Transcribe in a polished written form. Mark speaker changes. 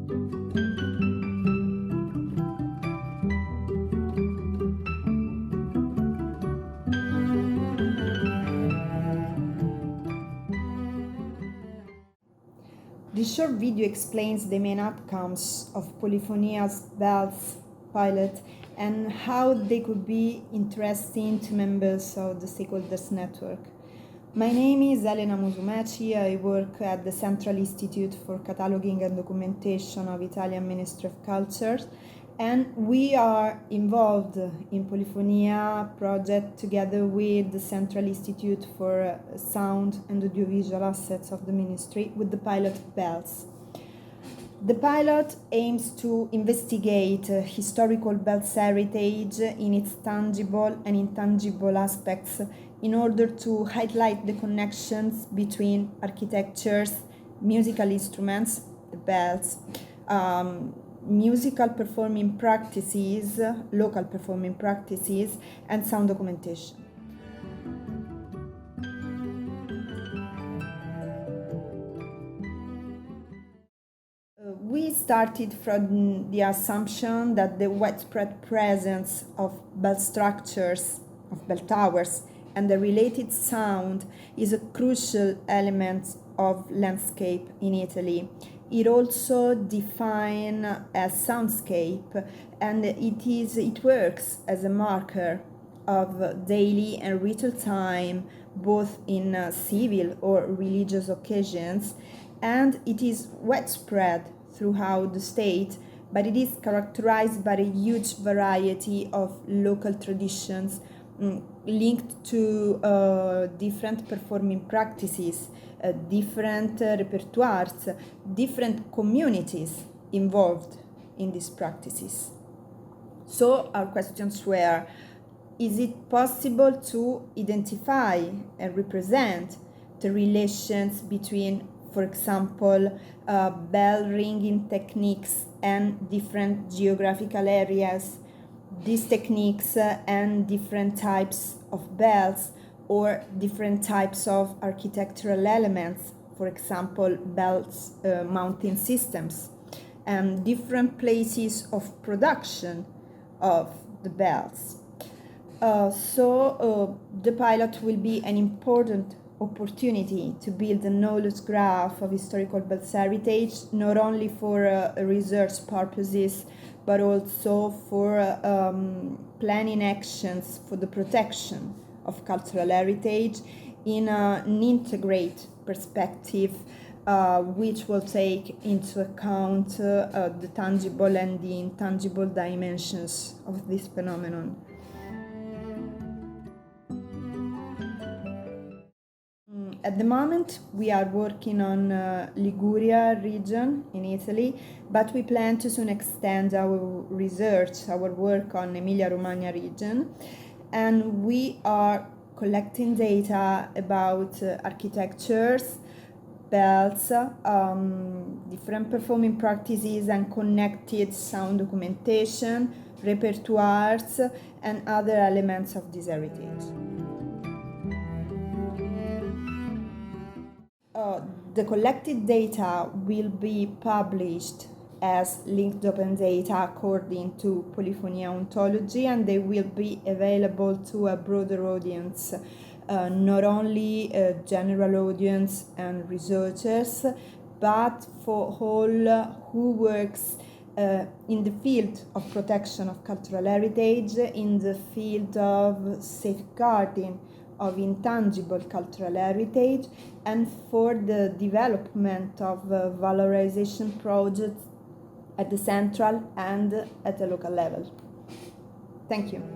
Speaker 1: This short video explains the main outcomes of Polifonia's BELLS pilot and how they could be interesting to members of the stakeholders network. My name is Elena Musumeci. I work at the Central Institute for Cataloging and Documentation of Italian Ministry of Culture, and we are involved in Polifonia project together with the Central Institute for Sound and Audiovisual Assets of the Ministry with the pilot BELLS. The pilot aims to investigate historical BELLS heritage in its tangible and intangible aspects in order to highlight the connections between architectures, musical instruments, the bells, musical performing practices, local performing practices, and sound documentation. We started from the assumption that the widespread presence of bell structures, of bell towers, and the related sound is a crucial element of landscape in Italy. It also defines a soundscape, and it works as a marker of daily and ritual time, both in civil or religious occasions, and it is widespread throughout the state, but it is characterized by a huge variety of local traditions linked to different performing practices, different repertoires, different communities involved in these practices. So our questions were: is it possible to identify and represent the relations between, for example, bell ringing techniques and different geographical areas, these techniques and different types of bells, or different types of architectural elements, for example, bells mounting systems, and different places of production of the bells. So the pilot will be an important opportunity to build a knowledge graph of historical bells heritage, not only for research purposes, but also for planning actions for the protection of cultural heritage in an integrated perspective, which will take into account the tangible and the intangible dimensions of this phenomenon. At the moment, we are working on Liguria region in Italy, but we plan to soon extend our research, our work on Emilia-Romagna region, and we are collecting data about architectures, bells, different performing practices, and connected sound documentation, repertoires, and other elements of this heritage. The collected data will be published as linked open data according to Polifonia ontology, and they will be available to a broader audience, not only a general audience and researchers, but for all who works in the field of protection of cultural heritage, in the field of safeguarding of intangible cultural heritage, and for the development of valorization projects at the central and at the local level. Thank you.